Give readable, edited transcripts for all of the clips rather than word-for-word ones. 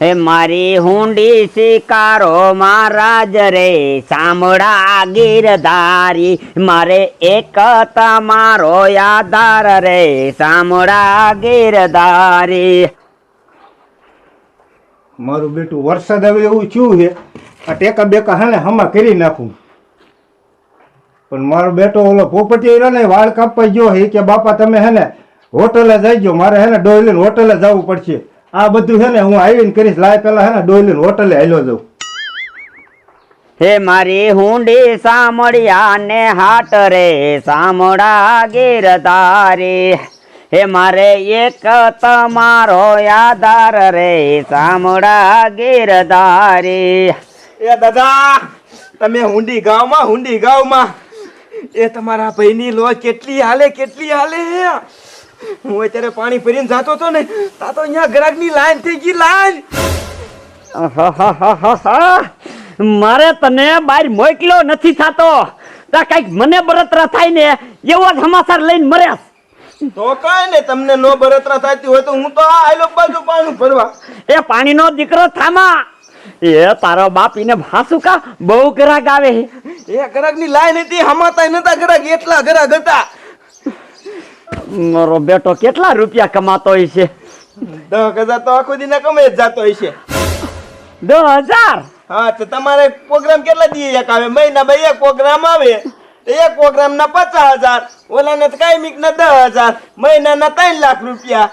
હે મારી હુંડી શિકારો મહારાજ રે સાંભળા ગીરધારી મારે એક તમારો આધાર રે સાંભળા ગીરધારી. મારું બેટું વરસાદ આવે એવું થયું છે. આ ટેકા બેકા હે ને હમા કરી નાખું. પણ મારો બેટો ઓલો પોપટી રહ્યો ને વાળ કાપવા ગયો હે કે બાપા તમે હે ને હોટલે જઈજો, મારે હે ને ડોયલીને હોટલે જવું પડશે. આ બધું છે ને હું આવીને કરીશ. લાય પેલા હે ને ડોયલીને હોટલે હાલ્યો જાઉં. હે મારી હુંડી સાંભળ્યા ને હાટ રે સાંભળા ગીરધારી હે મારે એક તમારો આધાર રે સાંભળા ગીરધારી. એ દાદા તમે હુંડી ગામમાં એ તમારા ભાઈની લો કેટલી હાલે હું અત્યારે પાણી ભરીને જાતો હતો ને તા તો અહીંયા ગ્રાહકની લાઈન થઈ ગઈ લાઈન. મારે તને બહાર મોકલ્યો નથી થતો તા કઈક મને બળતરા થાય ને એવો જ સમાચાર લઈને મર્યા. તો કાંઈ ને તમને નો બળતરા થતી હોય તો હું તો આ આયલો બાજુ પાણી ભરવા. એ પાણીનો દીકરો થામા એ તારો બાપ એને ભાસુ કા બહુ ગ્રાહક આવે એ ગ્રાહકની લાઈન હતી હમાતા નતા ગ્રાહક એટલા ગ્રાહક હતા. મારો બેટો કેટલા રૂપિયા કમાતો હોય છે? 10,000 તો આખો દિને કમાઈ જ જાતો હોય છે. 10,000? હા તો તમારે પ્રોગ્રામ કેટલા દી એક આવે? મહિનામાં એક પ્રોગ્રામ આવે. એક પ્રોગ્રામ ના 50,000, ઓલાને કાયમિક ના 10,000, મહિનાના 3 લાખ રૂપિયા.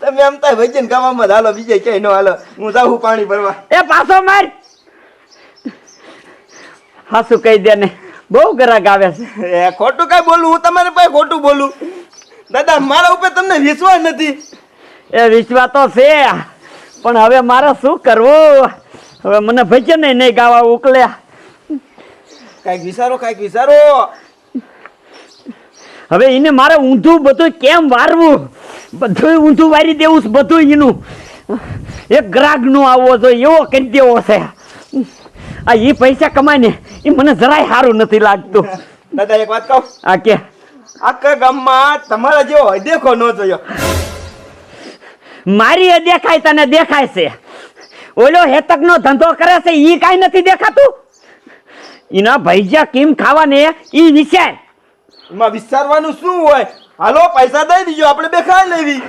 તમે આમ તો ભજન ગાવામાં હાલો, બીજે ક્યાંય નો હાલો. હું જાઉં પાણી ભરવા. એ પાછો માર હાસુ કહી દે ને બહુ ગ્રાહક આવે છે. એ ખોટું કઈ બોલું? હું તમારી પાસે ખોટું બોલું? દાદા મારા ઉપર તમને વિશ્વાસ નથી. એ વિશ્વાસ તો છે પણ હવે મારે શું કરવું? હવે મને ભજન નહીં ગાવા ઉકલ્યા. કઈક વિચારો. હવે એને મારે ઊંધું બધું કેમ વારવું? બધું ઊંધું વારી દેવું છે બધું એનું. એક ગ્રાહક નો આવવો જોઈએ એવો કરી દેવો છે. આ એ પૈસા કમાય ને એ મને જરાય સારું નથી લાગતું. દાદા એક વાત કહું? આ કે આખા ગામમાં તમારા જેવો દેખો ન જોયો. મારી દેખાય તને દેખાય છે. ઓલો હેતક નો ધંધો કરે છે ઈ કાઈ નથી દેખાતું. એના ભૈજા કેમ ખાવા ને ઈ વિચાર. એમાં વિચારવાનું શું હોય? હાલો પૈસા દઈ દીજો, આપણે બે ખાઈ લેવી.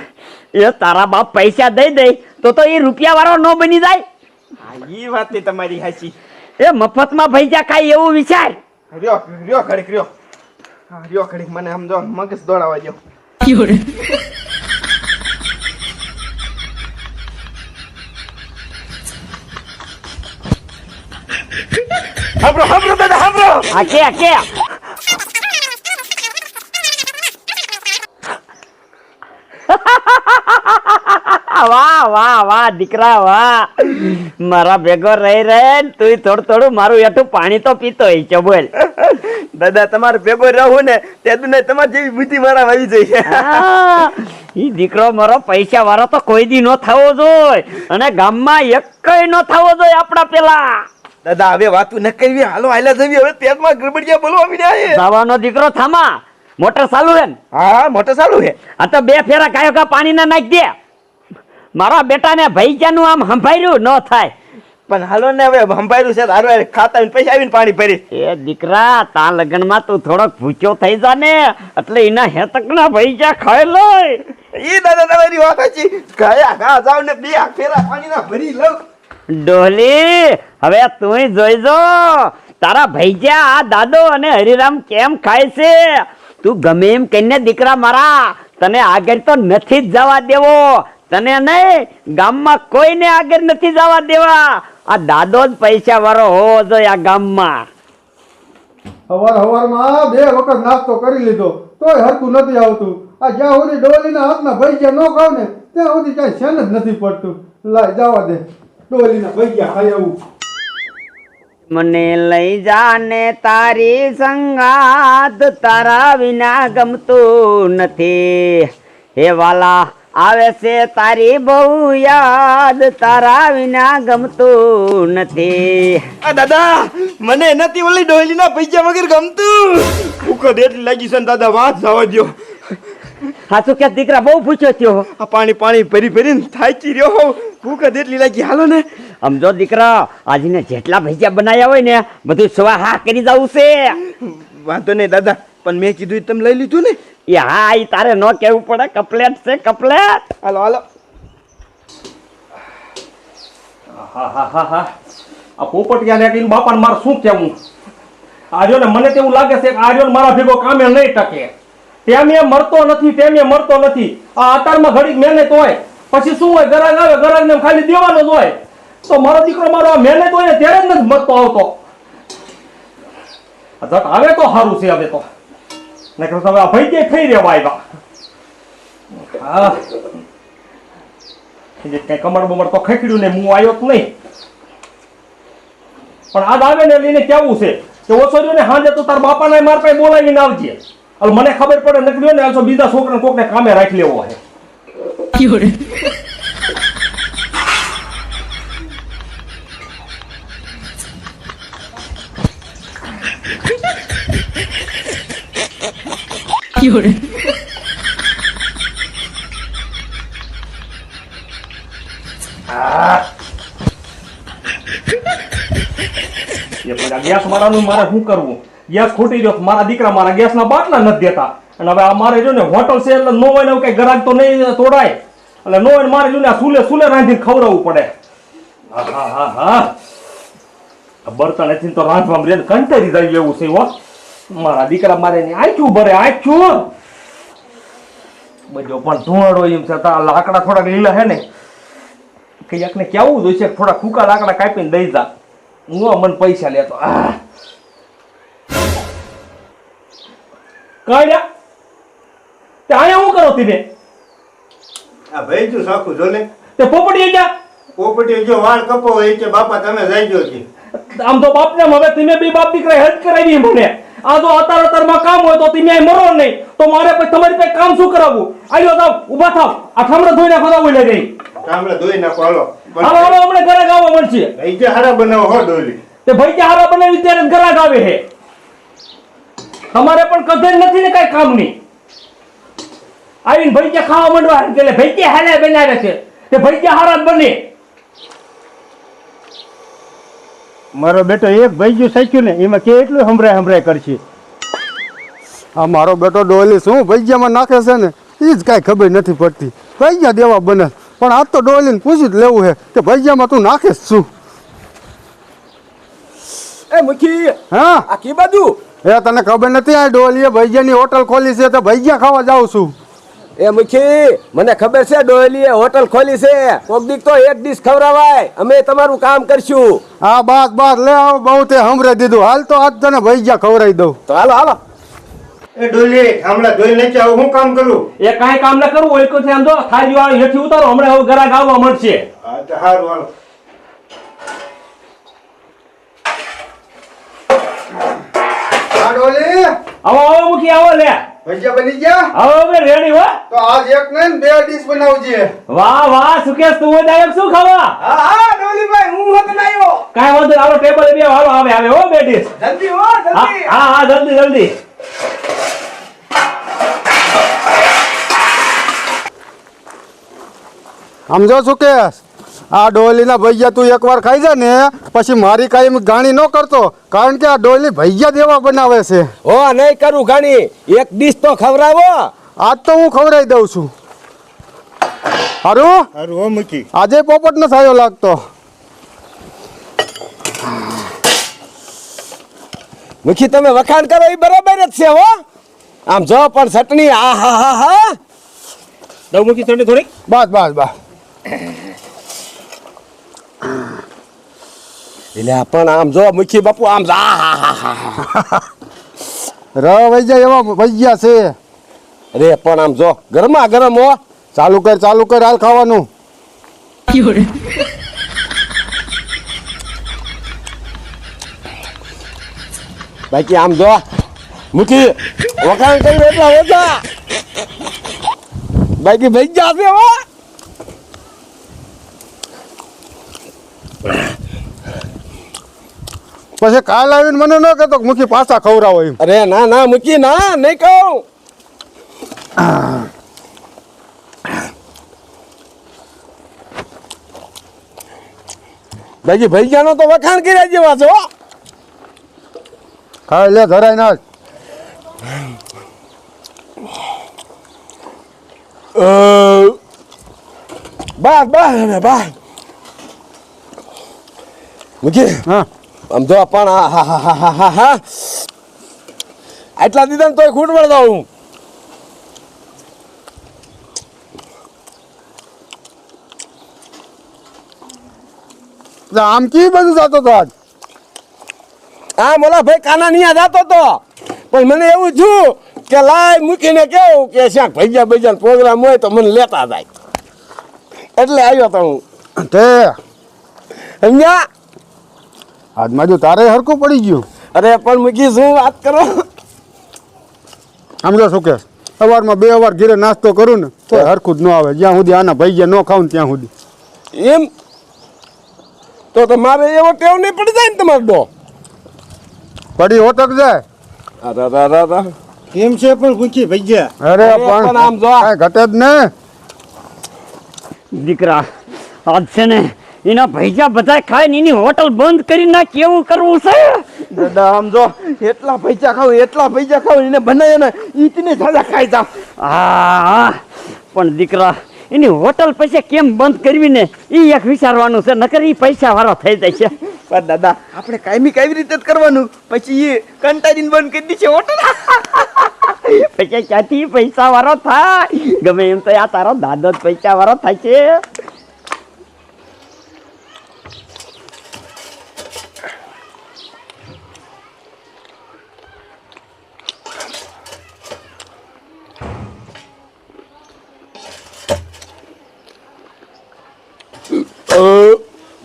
એ તારા બાપ પૈસા દઈ દે તો એ રૂપિયા વાળો ન બની જાય. એ વાત તમારી હાચી. એ મફતમાં ભૈજા ખાય એવું વિચાર. રહ્યો ઘડીક મને આમ જો મગજ દોડાવા દો. હાંભળો દાદા હાંભળો. આ કે વાહ દીકરા વાહ. મારા ભેગો રહી રહે તું થોડું મારું એઠું પાણી તો પીતો હોય છે. બોલ દાદા તમારે ભેગો રહું ને તે તમારી જેવી બુદ્ધિ મારા આવી જોઈએ. ઈ દીકરો મારો પૈસા વાળો તો કોઈ દી નો થવો જોઈએ અને ગામમાં એકય નો થવો જોઈએ આપડા પેલા. દાદા હવે વાતું ન કરવી, હાલો હાલા જવી. હવે પેટમાં ગડબડિયા બોલવા મીડ્યા. જવાનો દીકરો થામા. મોટર ચાલુ હે? હા મોટર ચાલુ હે. આ તો 2 ફેરા કાયો કા પાણી ના નાખ દે. મારા બેટાને ભૈજાનું આમ સંભાળ્યું ન થાય. પણ હાલો ને હવે સંભાળ્યું છે હારો ખાતા પૈસા આવીને પાણી ભરી. એ દીકરા તા લગનમાં તું થોડોક ભૂખ્યો થઈ જા ને એટલે એના હેતકના ભૈજા ખાઈ લે. ઈ દાદા તમારી વાત સાચી. ઘા જાવ ને 2 ફેરા પાણી ના ભરી લઉં. ડોલી હવે તું જોઈજો તારા ભૈજા આ દાદો અને હરિરામ કેમ ખાય છે. તું ગમે એમ કહીને દીકરા મારા તને આગળ તો નથી જ જવા દેવો. તને નહીં ગામમાં કોઈને આગળ નથી જવા દેવા. આ દાદો જ પૈસા વાળો હોવો જોઈએ આ ગામમાં. હવારમાં 2 વખત નાસ્તો કરી લીધો તોય હરકું નથી આવતું. આ જ્યાં સુધી ડોલીના હાથના ભજીયા ન ખાવ ને ત્યાં સુધી કઈ સેન જ નથી પડતું. લાય જવા દે, ડોલીના ભજીયા ખાઈ આવું. મને લઈ જાને તારી સંગાત તારા વિના ગમતું નથી. હે વાલા આવે છે તારી બહુ યાદ તારા વિના ગમતું નથી. આ દાદા મને નથી ઓલી ડોલીના પૈસા વગર ગમતું. ભૂખો એટલી લાગી છે ને દાદા વાત જવા દો. સાચું કે દીકરા બહુ પૂછ્યો થયો આ પાણી પાણી ભરી ભરીને થાકી રહ્યો હોઉં. ભૂખ જ એટલી લાગી. હાલો ને. સમજો દીકરા આજને જેટલા ભજીયા બનાવ્યા હોય ને બધું સ્વાહા કરી જવું છે. વાંધો નહીં દાદા, પણ મેં કીધું ઈ તમે લઈ લીધું ને. એ હા એ તારે ન કહેવું પડે. કપલેટ છે કપલેટ. હાલો હાલો. હા આ પોપટિયા લેટીને બાપાને મારે શું કહેવું? આર્યો ને મને તેવું લાગે છે કે આર્યો મારા ભેગો કામે નહીં ટકે. તેમ એ મરતો નથી, તેમ એ મરતો નથી. આ અતારમાં ઘડીક મહેનત હોય પછી શું હોય, ગરાગ આવે ગરાગને ખાલી દેવાનો જ હોય. તો મારો દીકરો મારો આ મહેનત હોય ને ત્યારે જ નથી મરતો આવતો. જટ આવે તો સારું છે. હવે તો નકર તો હવે આ ભાઈ જે થઈ રહેવા આવ્યા. હા કઈ કમર બમર તો ખેંચડ્યું ને હું આવ્યો જ નહીં. પણ આજ આવે ને લઈને કેવું છે કે ઓછો રહ્યો ને હાજે તો તાર બાપાને માર પાસે બોલાવીને આવજે. હવે મને ખબર પડે નીકળ્યો ને આલસો બીજા છોકરાને કોકને કામે રાખી લેવો છે. ગેસ મારાનું મારે શું કરવું? ગેસ ખૂટી ગયો. મારા દીકરા મારા ગેસના બાટલા નથી દેતા. અને હવે અમારે જો ને હોટલ છે એટલે નો હોય ને કઈ ગ્રાહક તો નહીં તોડાય. એટલે નો હોય મારે જો ને આ સુલે સુલે રાંધીને ખવડાવવું પડે. હા બર્તન એથી તો રાંધવામાં રેન કંટાળી જાય એવું છે. હો મારા દીકરા મારે ની આંખ્યું ભરે આંખ્યું બધો પણ ધુવાડો એમ છતાં લાકડા થોડાક લીલા હે ને કઈક ને કેવું જોઈશે થોડા ફૂકા લાકડા કાપીને દઈ જા. હું મને પૈસા લેતો. કાઢ્યા તે આયા હું કરો તમે? આ ભાઈ તું સાખું જો ને. તે પોપટી ગયા પોપટી જો વાળ કપો હોય કે બાપા તમે જઈ ગયો છે. આમ તો બાપને હવે તમે બે બાપ દીકરા હેલ્પ કરાવી મને. આ જો અતારમાં કામ હોય તો તમે અહીં મરો નહીં તો મારે પછી તમારી પાસે કામ શું કરાવવું? આયો જાવ ઊભા થાવ. આ ઠામડા ધોઈને ખોદાવું લઈ ગઈ. કામડા ધોઈ નાખો હાલો. હાલો હાલો હમણાં ઘરાક આવવા મળશે. ભાઈ જે હારા બનાવો હો ડોલી. તે ભાઈ કે હારા બનાવી ત્યારે જ ઘરાક આવે છે. તમારે પણ કદર નથી ને કઈ કામની. આવીને ભાઈ કે ખાવા માંડવા એટલે ભાઈ કે હાલે બનાવે છે તે ભાઈ કે હારા જ બને. મારો બેટો એક ભાઈ જો સાચ્યું ને એમાં કેટલું હમરાય કરશે. આ મારો બેટો ડોલી શું ભજીયામાં નાખે છે ને એ જ કાંઈ ખબર નથી પડતી. ભજીયા દેવા બને પણ આજ તો ડોલીને પૂછી જ લેવું છે કે ભજીયામાં તું નાખે શું? એ મુખી હા આ કી બાજુ? એ તને ખબર નથી આ ડોલીએ ભજીયાની હોટલ ખોલી છે તો ભજીયા ખાવા જાઉં છું. એ મુખી મને ખબર છે ડોયલીએ હોટલ ખોલી છે. કોક દીક તો એક ડીશ ખવડાવાય. અમે તમારું કામ કરશું. હા બસ લે આવો બહુ તે હમરે દીધું. હાલ તો આજ તને ભજીયા ખવડાવી દઉં. તો હાલો હાલો. એ ડોલી હમણાં ધોઈ નાખી આવું હું કામ કરું? એ કાંઈ કામ ન કરવું હોય તો આમ જો થાળી વાળી હેઠી ઉતારો. હમણાં હવે ઘરાક આવવા મળશે. હા તો હારું હાલો. હા ડોલી આવો આવો મુખી આવો લે. ભજીયા બની ગયા? આવો હવે રેડી હો. તો આજ એક નહીં બે ડીશ બનાવજે. વાહ સુકેશ તું દાયક શું ખાવા? હા હા ડોલીભાઈ હું હોત નાયો. કાંઈ વાંધો નહીં. હાલો ટેબલ બે હાલો આવે હો બેટીસ. જલ્દી હો જલ્દી. હા જલ્દી. સમજો છું કે આ ડોલીના ભજીયા તું એકવાર ખાઈ જા ને પછી મારી કાંઈ ગાણી ન કરતો. કારણ કે આ ડોલી ભજીયા દેવા બનાવે છે. હો નહીં કરું ઘણી. એક ડીશ તો ખવડાવો. આજ તો હું ખવડાવી દઉં છું. હારું હારું હો મૂકી. આજે પોપટ ન થયો લાગતો. મુખી તમે વખાણ કરો એ બરાબર જ છે હો. આમ જો પણ ચટણી આ હા દઉં મુખી થોડી બસ એટલે પણ આમ જો મુખી બાપુ આમ ભજીયા એવા ભજીયા છે. અરે પણ આમ જો ગરમા ગરમ હો. ચાલુ કર હાલ ખાવાનું. બાકી આમ જો મુખી વખાણ કરી એટલા ઓછા. બાકી ભજીયા છે હો. પછી કાલ આવીને મને ન કહેતો કે મુખી પાછા ખવડાવો એમ. અરે ના મુખી ના નહીં કહું. ભાઈ ભૈયાનો તો વખાણ કર્યા જેવા છો હો. ખાઈ લે ધરાય નાખ. બસ બસ હવે બસ મુજી હા આમ જો પણ હા હા હા હા હા હા આટલા દીધા તોય ખૂટ વળતા હું આમ કી બધું જતો તો આજ હા મોલા ભાઈ કાના નિયા જતો તો પણ મને એવું થયું કે લાય મૂકીને કેવું કે શ્યાક ભૈયા ભૈયા પ્રોગ્રામ હોય તો મને લેતા જાય એટલે આવ્યો તો હું તે સમજ્યા આજમાં જો તારે હરખું પડી ગયું. અરે પણ મૂકી શું વાત કરો સમજો શું કે સવારમાં 2 વાર ઘીરે નાસ્તો કરું ને તો હરખું જ ન આવે. જ્યાં સુધી આના ભૈયા ન ખાવું ને ત્યાં સુધી એમ તો મારે એવો ટેવ નહીં પડી જાય ને તમારો ડો પડી હોટક જાય. અરે કેમ છે પણ પૂછી ભૈયા? અરે પણ પણ આમ જો. કાંઈ ઘટે જ ને. દીકરા આજ છે ને એના ભૈજા બધા ખાય ને એની હોટલ બંધ કરી નાખ. કેવું કરવું છે? દાદા આમ જો એટલા પૈસા ખાવ એને બનાવે ને ઈતને સાદા ખાઈ જાવ. હા પણ દીકરા એની હોટલ પછી કેમ બંધ કરવી ને એ એક વિચારવાનું છે. નકર એ પૈસા વાળો થઈ જાય છે. પણ દાદા આપણે કાયમી કેવી રીતે જ કરવાનું પછી એ કંટાળીને બંધ કરી દીધી હોટલ. પછી ક્યાંથી પૈસા વાળો થાય? ગમે એમ તો આ તારો દાદો જ પૈસા વાળો થાય છે.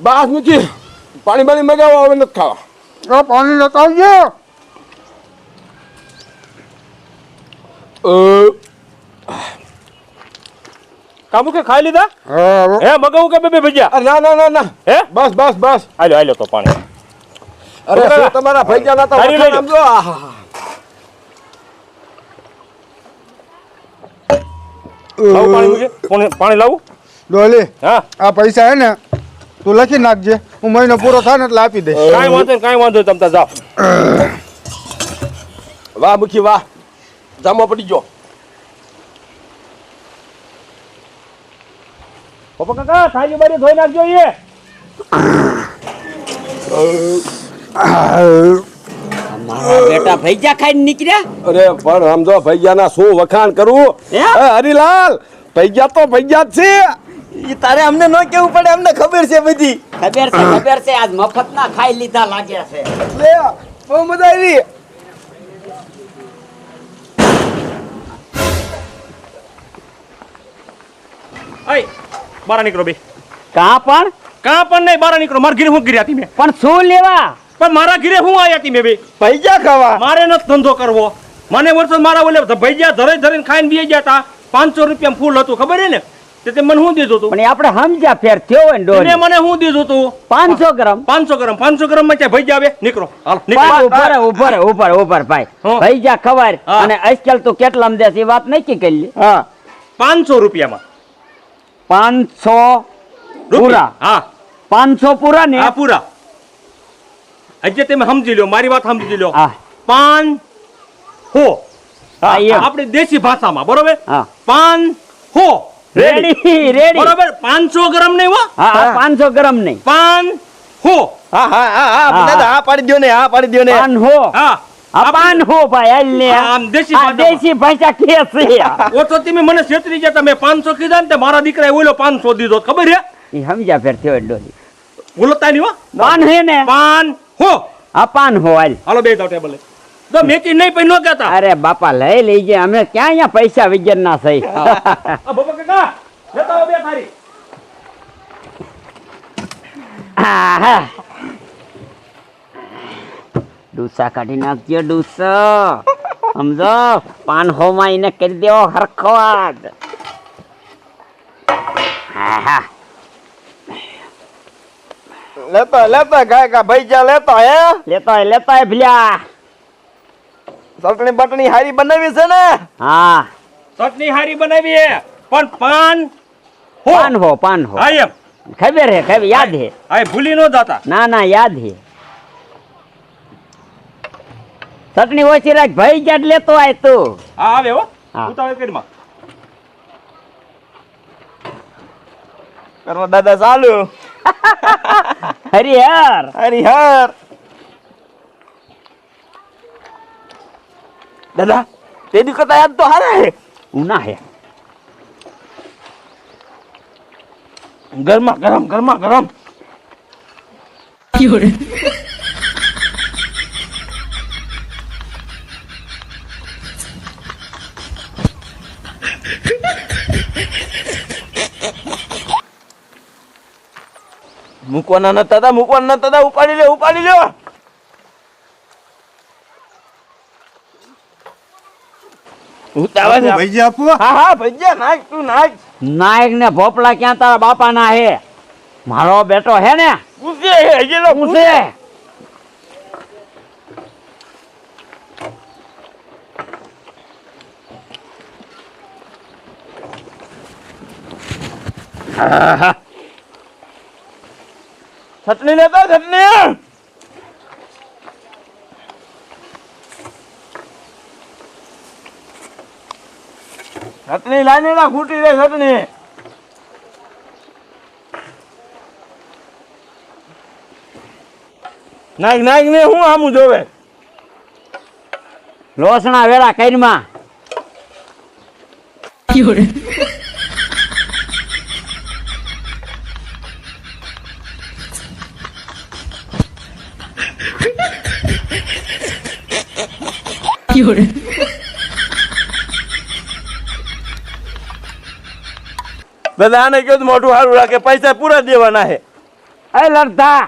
બાસ મૂકી પાણી બાણી મગાવો હવે નથી ખાવા. પાણી લેતા આવજો. કામુ કે ખાઈ લીધા હા, હે મગાવું કે બે ભજીયા અરે ના ના ના ના હે બસ બસ બસ હાલ્યો હાલ્યો તો પાણી અરે શું તમારા ભૈયા ના તો તારી વખાણ લઈ લો. આમ જો આહા. લાવું પાણી મૂકી પાણી લાવું ડોલી હા આ પૈસા હે ને તું લખી નાખજે. હું મહિનો પૂરો થાય ને એટલે આપી દઈશ. કાંઈ વાંધો નહીં કાંઈ વાંધો નહીં તમ તાર જાઓ વાહ મુખી વાહ જામો પડી ગયો. પપ્પા કાકા થાળી બારી ધોઈ નાખજો એ મારા બેટા ભૈજા ખાઈને નીકળ્યા. અરે પણ આમ જો ભૈયાના શું વખાણ કરવું હે? એ હરીલાલ ભૈયા તો ભૈયા જ છે. ઈ તારે અમને ન કેવું પડે અમને ખબર છે બધી. ખબર છે આજ મફત ના ખાઈ લીધા લાગે છે. લે બહુ મજા આવી. આય બહાર નીકળો બે કાં પણ નહીં બહાર નીકળો મારા ઘીરે હું ગીર્યા હતી મેં પણ શું લેવા? પણ મારા ઘીરે હું આયા હતી મેં બે પૈસા ખાવા મારે નથી ધંધો કરવો મને વર્ષો મારા ઓલે ભૈયા ધરે ધરીને ખાઈને બેસી ગયા હતા 500 રૂપિયા ફૂલ હતું ખબર છે ને તે મને શું દીધું હતું પણ એ આપણે સમજ્યા ફેર થયો હોય ને તેને ડોલી. મને શું દીધું હતું 500 ગ્રામ 500 ગ્રામ માં ક્યાં ભૈયા આવે નીકળો હાલ નીકળો ઉપર ભાઈ હો. ભૈજા ખબર હા. અને આજકાલ તું કેટલામાં દેશ એ વાત નક્કી કરી લે. હા 500 રૂપિયામાં 500 પૂરા હા 500 પૂરા ને હા પૂરા હજી તમે સમજી લો મારી વાત સમજી લો હા 5 હો હા, એમ. આપણી દેશી ભાષામાં બરોબર હા 5 હો રેડી બરોબર 500 ગ્રામ નહીં હો હા 500 ગ્રામ નહીં 5 હો હા હા હા હા દાદા હા પાડી દ્યો ને હા પાડી દ્યો ને. 5 હો હા આ 5 હો ભાઈ હાલ લે. આમ દેશી આ ભાષામાં. દેશી ભાષા કે છે ઓ તો તમે મને છેતરી ગયા તમે 500 કીધા ને તે મારા દીકરાએ ઓલો 500 દીધો ખબર છે એ સમજ્યા ફેર થયો ડોલી. ભૂલતા નહીં હો પાન હે ને 5 હો આ 5 હો હાલ. હાલો બે જાવ ટેબલે તો મેકી નહીં પૈ નો કહેતા અરે બાપા લઈ લેજે અમે ક્યાં અહીંયા પૈસા વિજ્ઞાન ના થઈ. આ બાબા કાકા લેતા આવો બે થારી આહા. ડૂસા કાઢી નાખજો ડૂસો સમજો 5 હો માં એને કરી દેવો હરખો આજ. આહા. લેતા ગાય ભૈજા લેતા હે લેતા ભલ્યા. ચટણી બટણી હારી બનાવી છે ને. હા ચટણી હારી બનાવી હે પણ પાન હો 5 હો હા એમ ખબર હે, ખબર યાદ હે. આ ભૂલી ન જાતા. ના ના યાદ હે. ચટણી ઓછી રાખ ભાઈ જ લેતો આય તું. હા આવે હો. હા. ઉતાવળ કરી માં. કરવા દાદા ચાલુ. હરિહર હરિહર દાદા તે દી કરતા યાદ તો હારા હે. ઉના હે. ગરમા ગરમ ગરમા ગરમ. મૂકવાના નતા તા, મૂકવાના નતા તા. ઉપાડી લે, ઉપાડી લે. ઉતાવળ છે. ભજીયા આપો. હા હા ભજીયા નાખ, તું નાખ. નાયક ને ભોપલા ક્યાં તારા બાપા ના હે? મારો બેટો હે ને પૂછે હે, હજી લો પૂછે. ચટણી લેતા, ચટણી. ચટણી લાઈને ના ખૂટી રે ચટણી. નાખ નાખ ને હું આમું જોવે. લોસણા વેળા કઈમાં. દાદા આને કહ્યું તો મોઢું સારું રાખે, પૈસા પૂરા દેવાના હે. એ લડતા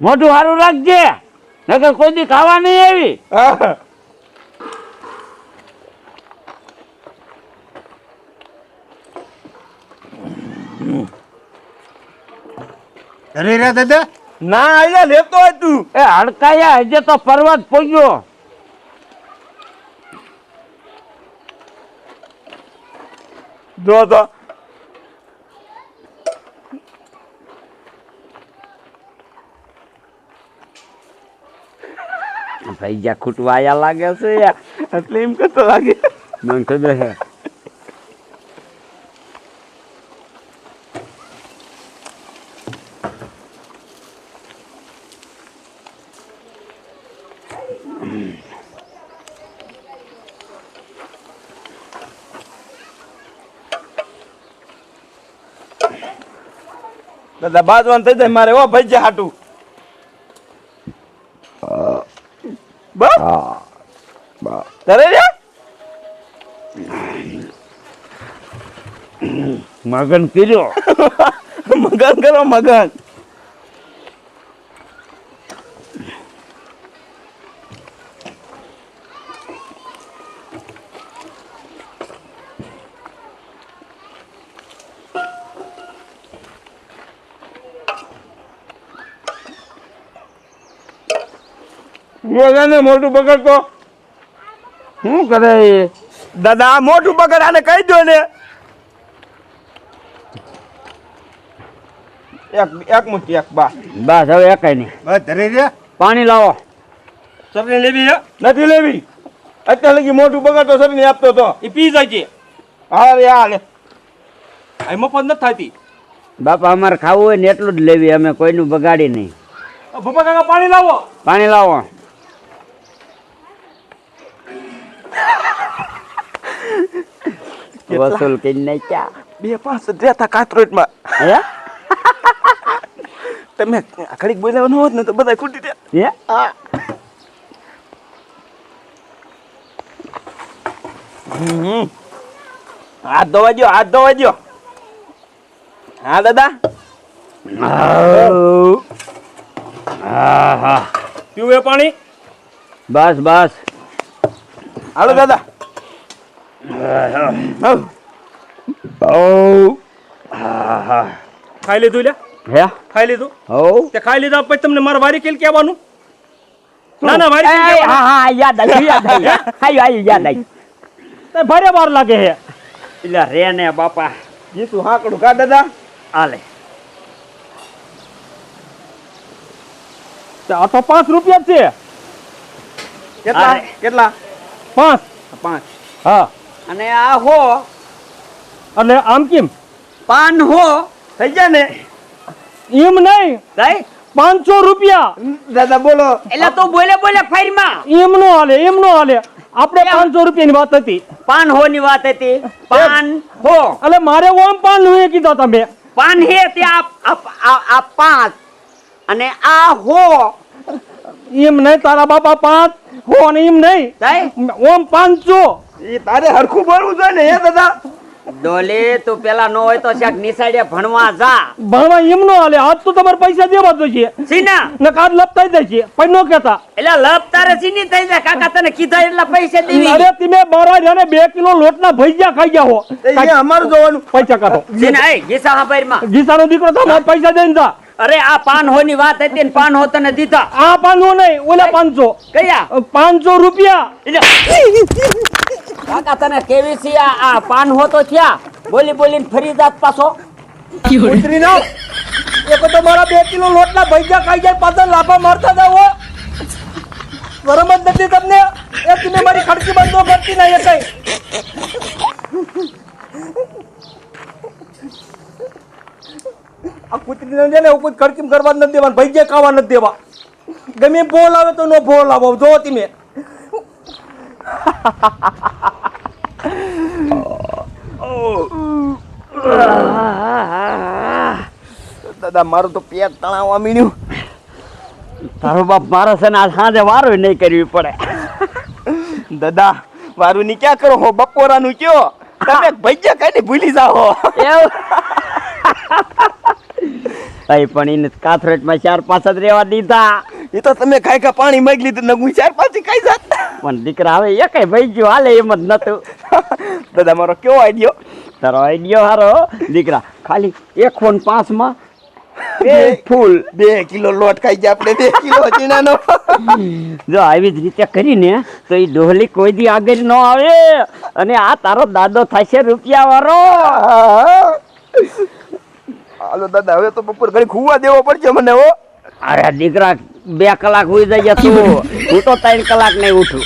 મોઢું સારું રાખજે, નકર કોઈ દી ખાવા નહીં આવી. હા. અરે રે દાદા. ના અહીંયા લેતો હોય તું. એ હડકાયા હજે તો પર્વત પોગ્યો. જો તો ભાઈ જ્યાં ખૂટવા આયા લાગે છે. એટલે એમ કરતો લાગે. મને ખબર છે. દાદા બાજવાન થઈ જાય મારે. ઓ ભજીયા હાટું. બસ કરે રે. મગન કર્યો. મગન કરો મગન. ને મોટું બગડતો શું કરે એ? દાદા આ મોટું બગડ આને કહી દો ને. એક મુઠ્ઠી એક બા. બસ હવે એકાઈ નહીં. બસ ધરે રે. પાણી લાવો. ચટણી લેવી છે? નથી લેવી. અત્યાર લગી મોટું બગડતો ચટણી આપતો તો. એ પી જાય છે. હા રે હા લે. આ મફત નથી થતી. બાપા અમારે ખાવું હોય ને એટલું જ લેવી, અમે કોઈનું બગાડી નહીં. પપ્પા કાકા પાણી લાવો. પાણી લાવો. વસૂલ કરી નાખ્યા. 2-5 રહેતા કાતરોટમાં. હે તમે ઘડીક બોલાવવાનું હોત ને તો બધા ખૂટી જાય. હે હાથ ધોવા દ્યો, હાથ ધોવા દ્યો. હા દાદા. આહા. પીવું એ પાણી. બસ બસ. હાલો દાદા. ખાઈ લીધું લે. હે ખાઈ લીધું. હો તે ખાઈ લીધા પછી તમને મારા વારી કેલ કહેવાનું. ના ના વારી કેલ હા કહેવાનું. હા યાદ આવ્યું યાદ આવ્યું. આયુ યાદ આવ્યું. તે ભારે વાર લાગે છે. એટલે રે ને બાપા. જીતું હાકડું કા દાદા. આલે આ તો 5 રૂપિયા જ છે. કેટલા અરે. કેટલા 5. 5 હા અને આ હો એટલે આમ કેમ પાન હો થઈ ગયા ને એમ નહીં, કઈ 500 રૂપિયા. દાદા બોલો એટલે તું બોલે બોલે ફાઈરમાં એમ નો હાલે, એમ નો હાલે. આપણે 500 રૂપિયાની વાત હતી. પાન હો ની વાત હતી. પાન હો એટલે મારે ઓમ પાન નું કીધા તમે. પાન હે ત્યાં આ 5 અને આ હો એમ નહીં, તારા બાપા 5 હો અને એમ નહીં, કઈ ઓમ 500. એ તારે હરખું બોલવું જોઈએ ને હે દાદા ડોલે તું પેલા નો હોય તો ક્યાંક નિસાડે ભણવા જા ભણવા એમ નો હાલે. આજ તો તમારે પૈસા દેવા જોઈએ સીના ને કાદ લપ થઈ જાય છે પણ નો કહેતા. એટલે લપ તારે સીની થઈ જાય કાકા તને કીધા એટલા પૈસા દેવી અરે તમે બરાબર અને 2 કિલો લોટના ભજીયા ખાઈ ગયા હો. એ અમારું જોવાનું પૈસા કાઢો. સીના એ ગીસા હાબરમાં ગીસાનો દીકરો તો મારા પૈસા દઈને જા. અરે આ પાન હો ની વાત હતી ને પાન હો તને દીધા આ 500 નહીં, ઓલા 500. કયા 500 રૂપિયા. કાકા તને કેવી છે આ પાન હો તો થયા બોલી બોલીને ફરી જાત પાછો ઉતરી ના એક તો મારા 2 કિલો લોટના ભજીયા ખાઈ જાય પાછળ લાફા મારતા જાવ હો. શરમ જ નથી તમને? એ તમે મારી ખડકી બંધો કરતી ના એ કઈ. આ કૂતરીને છે ને ઉપર ખડકી કરવા નથી દેવા, ભજીયા ખાવા નથી દેવા. ગમે બોલ આવે તો નો બોલ આવો જો તમે. દાદા મારું તો પેટ તણાવવા મીણ્યું તારો બાપ મારો છે ને આ સાંજે વારો નહીં કરવી પડે દાદા વારું ની ક્યાં કરો હો બપોરાનું કયો તમે ભજીયા ખાઈને ભૂલી જાઓ એવું તઈ પણ એને કાથરેટમાં 4-5 જ રહેવા દીધા એ તો તમે ખાઈ ખા પાણી માગી લીધું ને હું 4-5 ખાઈ જાત પણ દીકરા હવે એકેય ભાઈ ગયો હાલે એમ જ નતું દાદા મારો કેવો આઈડિયો તારો આઈડિયો હારો દીકરા ખાલી 1.5 માં ફૂલ 2 કિલો લોટ ખાઈ ગયા આપણે 2 કિલો ચીનાનો જો આવી જ રીતે કરીને તો એ ડોહલી કોઈ દી આગળ ન આવે અને આ તારો દાદો થશે રૂપિયા વાળો હાલો દાદા હવે તો બપોર ઘડી ખુવા દેવો પડશે મને હો અરે દીકરા 2 કલાક હોઈ જાય તું હું તો 3 કલાક નહીં ઉઠું